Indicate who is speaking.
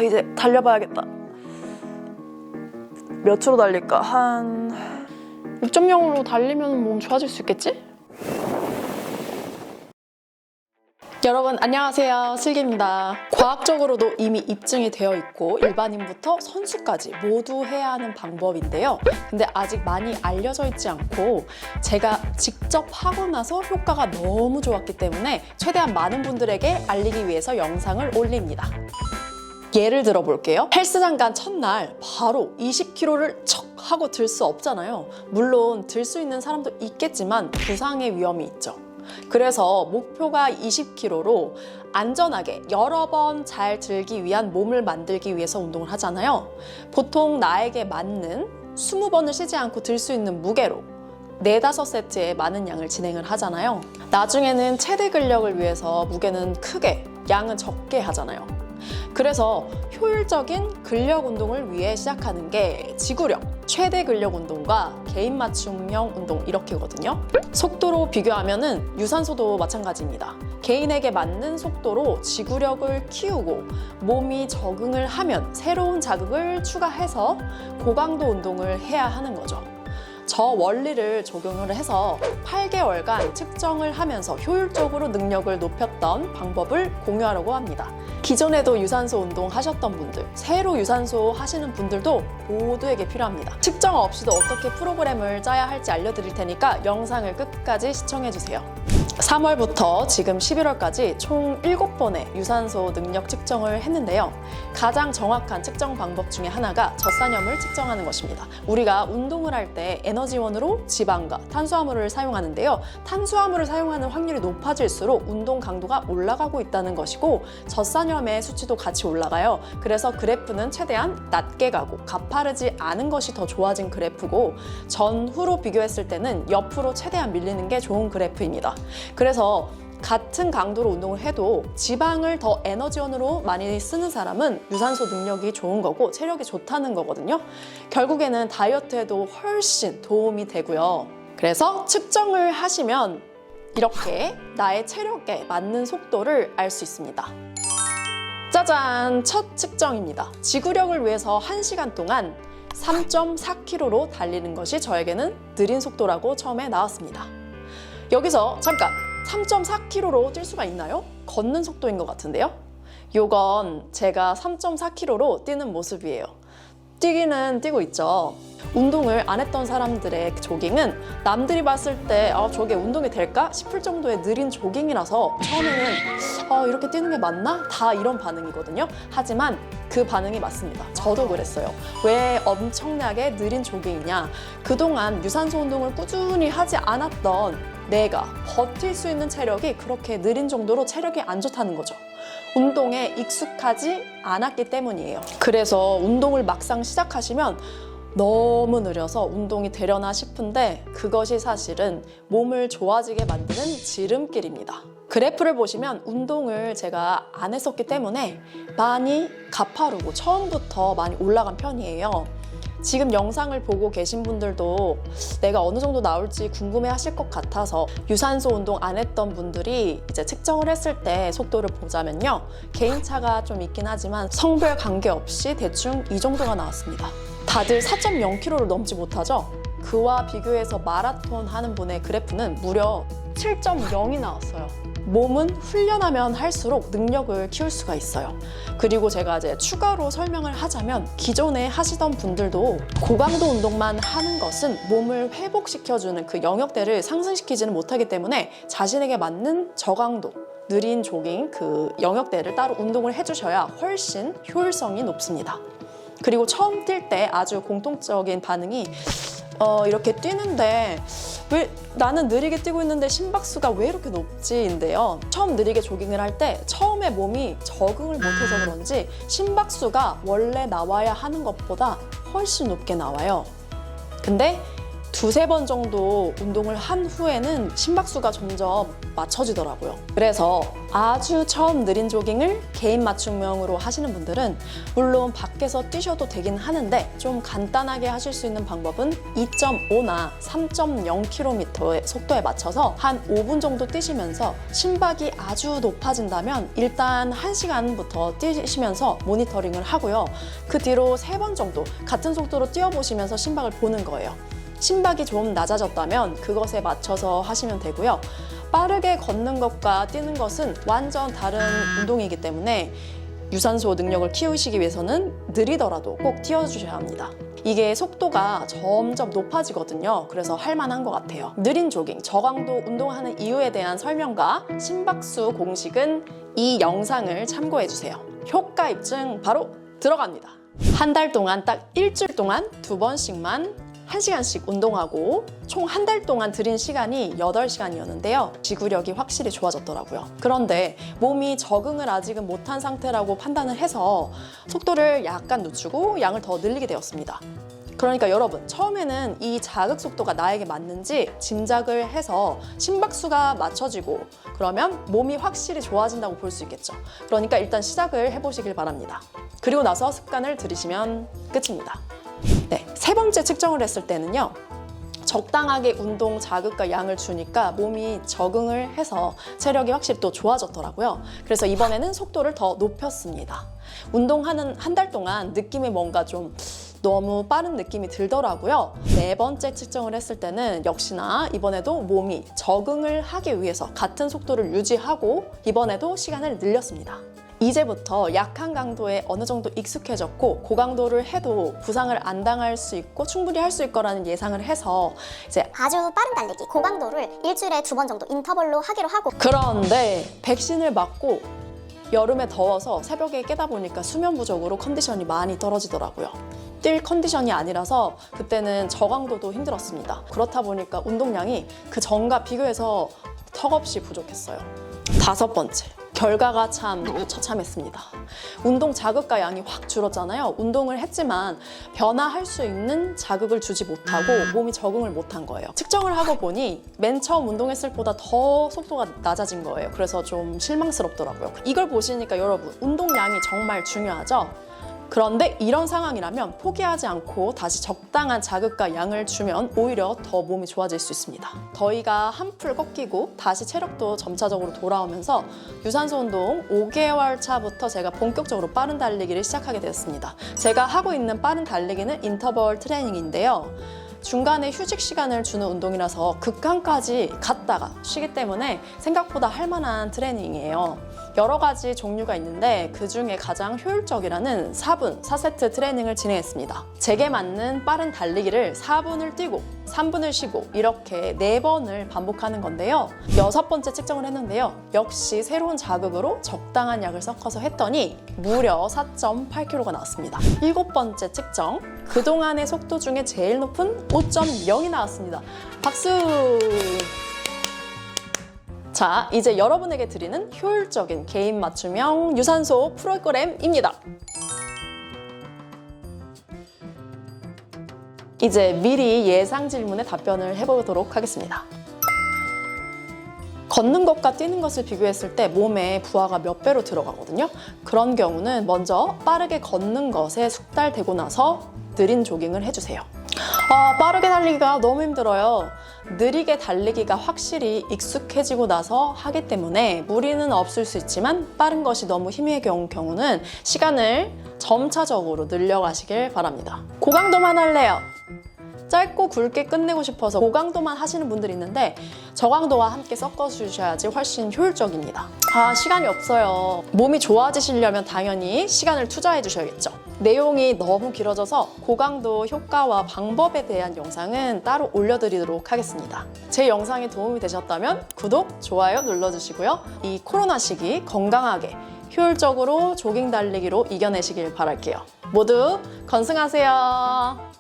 Speaker 1: 이제 달려봐야겠다. 몇 초로 달릴까? 한
Speaker 2: 6.0으로 달리면 몸 좋아질 수 있겠지? 여러분 안녕하세요, 슬기입니다. 과학적으로도 이미 입증이 되어 있고 일반인부터 선수까지 모두 해야 하는 방법인데요. 근데 아직 많이 알려져 있지 않고 제가 직접 하고 나서 효과가 너무 좋았기 때문에 최대한 많은 분들에게 알리기 위해서 영상을 올립니다. 예를 들어 볼게요. 헬스장 간 첫날 바로 20kg를 척 하고 들 수 없잖아요. 물론 들 수 있는 사람도 있겠지만 부상의 위험이 있죠. 그래서 목표가 20kg로 안전하게 여러 번 잘 들기 위한 몸을 만들기 위해서 운동을 하잖아요. 보통 나에게 맞는 20번을 쉬지 않고 들 수 있는 무게로 4-5세트의 많은 양을 진행을 하잖아요. 나중에는 최대 근력을 위해서 무게는 크게, 양은 적게 하잖아요. 그래서 효율적인 근력 운동을 위해 시작하는 게 지구력, 최대 근력 운동과 개인 맞춤형 운동 이렇게거든요. 속도로 비교하면은 유산소도 마찬가지입니다. 개인에게 맞는 속도로 지구력을 키우고 몸이 적응을 하면 새로운 자극을 추가해서 고강도 운동을 해야 하는 거죠. 저 원리를 적용을 해서 8개월간 측정을 하면서 효율적으로 능력을 높였던 방법을 공유하려고 합니다. 기존에도 유산소 운동 하셨던 분들, 새로 유산소 하시는 분들도 모두에게 필요합니다. 측정 없이도 어떻게 프로그램을 짜야 할지 알려드릴 테니까 영상을 끝까지 시청해주세요. 3월부터 지금 11월까지 총 7번의 유산소 능력 측정을 했는데요. 가장 정확한 측정 방법 중에 하나가 젖산염을 측정하는 것입니다. 우리가 운동을 할 때 에너지원으로 지방과 탄수화물을 사용하는데요. 탄수화물을 사용하는 확률이 높아질수록 운동 강도가 올라가고 있다는 것이고 젖산염의 수치도 같이 올라가요. 그래서 그래프는 최대한 낮게 가고 가파르지 않은 것이 더 좋아진 그래프고 전후로 비교했을 때는 옆으로 최대한 밀리는 게 좋은 그래프입니다. 그래서 같은 강도로 운동을 해도 지방을 더 에너지원으로 많이 쓰는 사람은 유산소 능력이 좋은 거고 체력이 좋다는 거거든요. 결국에는 다이어트에도 훨씬 도움이 되고요. 그래서 측정을 하시면 이렇게 나의 체력에 맞는 속도를 알 수 있습니다. 짜잔! 첫 측정입니다. 지구력을 위해서 1시간 동안 3.4km로 달리는 것이 저에게는 느린 속도라고 처음에 나왔습니다. 여기서 잠깐! 3.4km로 뛸 수가 있나요? 걷는 속도인 것 같은데요? 요건 제가 3.4km로 뛰는 모습이에요. 뛰기는 뛰고 있죠. 운동을 안 했던 사람들의 조깅은 남들이 봤을 때 저게 운동이 될까 싶을 정도의 느린 조깅이라서 처음에는 이렇게 뛰는 게 맞나? 다 이런 반응이거든요. 하지만 그 반응이 맞습니다. 저도 그랬어요. 왜 엄청나게 느린 조깅이냐? 그동안 유산소 운동을 꾸준히 하지 않았던 내가 버틸 수 있는 체력이 그렇게 느린 정도로 체력이 안 좋다는 거죠. 운동에 익숙하지 않았기 때문이에요. 그래서 운동을 막상 시작하시면 너무 느려서 운동이 되려나 싶은데 그것이 사실은 몸을 좋아지게 만드는 지름길입니다. 그래프를 보시면 운동을 제가 안 했었기 때문에 많이 가파르고 처음부터 많이 올라간 편이에요. 지금 영상을 보고 계신 분들도 내가 어느 정도 나올지 궁금해 하실 것 같아서 유산소 운동 안 했던 분들이 이제 측정을 했을 때 속도를 보자면요. 개인차가 좀 있긴 하지만 성별 관계없이 대충 이 정도가 나왔습니다. 다들 4.0km를 넘지 못하죠? 그와 비교해서 마라톤 하는 분의 그래프는 무려 7.0이 나왔어요. 몸은 훈련하면 할수록 능력을 키울 수가 있어요. 그리고 제가 이제 추가로 설명을 하자면 기존에 하시던 분들도 고강도 운동만 하는 것은 몸을 회복시켜주는 그 영역대를 상승시키지는 못하기 때문에 자신에게 맞는 저강도, 느린 조깅 그 영역대를 따로 운동을 해주셔야 훨씬 효율성이 높습니다. 그리고 처음 뛸 때 아주 공통적인 반응이 이렇게 뛰는데 왜 나는 느리게 뛰고 있는데 심박수가 왜 이렇게 높지인데요. 처음 느리게 조깅을 할 때 처음에 몸이 적응을 못해서 그런지 심박수가 원래 나와야 하는 것보다 훨씬 높게 나와요. 근데 두세 번 정도 운동을 한 후에는 심박수가 점점 맞춰지더라고요. 그래서 아주 처음 느린 조깅을 개인 맞춤형으로 하시는 분들은 물론 밖에서 뛰셔도 되긴 하는데 좀 간단하게 하실 수 있는 방법은 2.5나 3.0km의 속도에 맞춰서 한 5분 정도 뛰시면서 심박이 아주 높아진다면 일단 1시간부터 뛰시면서 모니터링을 하고요. 그 뒤로 3번 정도 같은 속도로 뛰어보시면서 심박을 보는 거예요. 심박이 좀 낮아졌다면 그것에 맞춰서 하시면 되고요. 빠르게 걷는 것과 뛰는 것은 완전 다른 운동이기 때문에 유산소 능력을 키우시기 위해서는 느리더라도 꼭 뛰어주셔야 합니다. 이게 속도가 점점 높아지거든요. 그래서 할만한 것 같아요. 느린 조깅, 저강도 운동하는 이유에 대한 설명과 심박수 공식은 이 영상을 참고해주세요. 효과 입증 바로 들어갑니다. 한 달 동안 딱 일주일 동안 2번씩만 1시간씩 운동하고 총 한 달 동안 들인 시간이 8시간이었는데요. 지구력이 확실히 좋아졌더라고요. 그런데 몸이 적응을 아직은 못한 상태라고 판단을 해서 속도를 약간 늦추고 양을 더 늘리게 되었습니다. 그러니까 여러분, 처음에는 이 자극 속도가 나에게 맞는지 짐작을 해서 심박수가 맞춰지고 그러면 몸이 확실히 좋아진다고 볼 수 있겠죠. 그러니까 일단 시작을 해보시길 바랍니다. 그리고 나서 습관을 들이시면 끝입니다. 네, 3번째 측정을 했을 때는요. 적당하게 운동 자극과 양을 주니까 몸이 적응을 해서 체력이 확실히 또 좋아졌더라고요. 그래서 이번에는 속도를 더 높였습니다. 운동하는 한 달 동안 느낌이 뭔가 좀 너무 빠른 느낌이 들더라고요. 4번째 측정을 했을 때는 역시나 이번에도 몸이 적응을 하기 위해서 같은 속도를 유지하고 이번에도 시간을 늘렸습니다. 이제부터 약한 강도에 어느 정도 익숙해졌고 고강도를 해도 부상을 안 당할 수 있고 충분히 할 수 있을 거라는 예상을 해서 이제
Speaker 3: 아주 빠른 달리기, 고강도를 일주일에 2번 정도 인터벌로 하기로 하고
Speaker 2: 그런데 백신을 맞고 여름에 더워서 새벽에 깨다 보니까 수면 부족으로 컨디션이 많이 떨어지더라고요. 뛸 컨디션이 아니라서 그때는 저강도도 힘들었습니다. 그렇다 보니까 운동량이 그 전과 비교해서 턱없이 부족했어요. 5번째. 결과가 참 처참했습니다. 운동 자극과 양이 확 줄었잖아요. 운동을 했지만 변화할 수 있는 자극을 주지 못하고 몸이 적응을 못한 거예요. 측정을 하고 보니 맨 처음 운동했을 때보다 더 속도가 낮아진 거예요. 그래서 좀 실망스럽더라고요. 이걸 보시니까 여러분, 운동량이 정말 중요하죠? 그런데 이런 상황이라면 포기하지 않고 다시 적당한 자극과 양을 주면 오히려 더 몸이 좋아질 수 있습니다. 더위가 한풀 꺾이고 다시 체력도 점차적으로 돌아오면서 유산소 운동 5개월 차부터 제가 본격적으로 빠른 달리기를 시작하게 되었습니다. 제가 하고 있는 빠른 달리기는 인터벌 트레이닝인데요. 중간에 휴식 시간을 주는 운동이라서 극한까지 갔다가 쉬기 때문에 생각보다 할만한 트레이닝이에요. 여러 가지 종류가 있는데 그중에 가장 효율적이라는 4분 4세트 트레이닝을 진행했습니다. 제게 맞는 빠른 달리기를 4분을 뛰고 3분을 쉬고 이렇게 4번을 반복하는 건데요. 6번째 측정을 했는데요. 역시 새로운 자극으로 적당한 약을 섞어서 했더니 무려 4.8kg가 나왔습니다. 7번째 측정, 그동안의 속도 중에 제일 높은 5.0이 나왔습니다. 박수! 자, 이제 여러분에게 드리는 효율적인 개인 맞춤형 유산소 프로그램입니다. 이제 미리 예상 질문에 답변을 해보도록 하겠습니다. 걷는 것과 뛰는 것을 비교했을 때 몸에 부하가 몇 배로 들어가거든요. 그런 경우는 먼저 빠르게 걷는 것에 숙달되고 나서 느린 조깅을 해주세요. 빠르게 달리기가 너무 힘들어요. 느리게 달리기가 확실히 익숙해지고 나서 하기 때문에 무리는 없을 수 있지만 빠른 것이 너무 힘의 경우는 시간을 점차적으로 늘려가시길 바랍니다. 고강도만 할래요. 짧고 굵게 끝내고 싶어서 고강도만 하시는 분들이 있는데 저강도와 함께 섞어주셔야지 훨씬 효율적입니다. 시간이 없어요. 몸이 좋아지시려면 당연히 시간을 투자해 주셔야겠죠. 내용이 너무 길어져서 고강도 효과와 방법에 대한 영상은 따로 올려드리도록 하겠습니다. 제 영상이 도움이 되셨다면 구독, 좋아요 눌러주시고요. 이 코로나 시기 건강하게 효율적으로 조깅 달리기로 이겨내시길 바랄게요. 모두 건승하세요.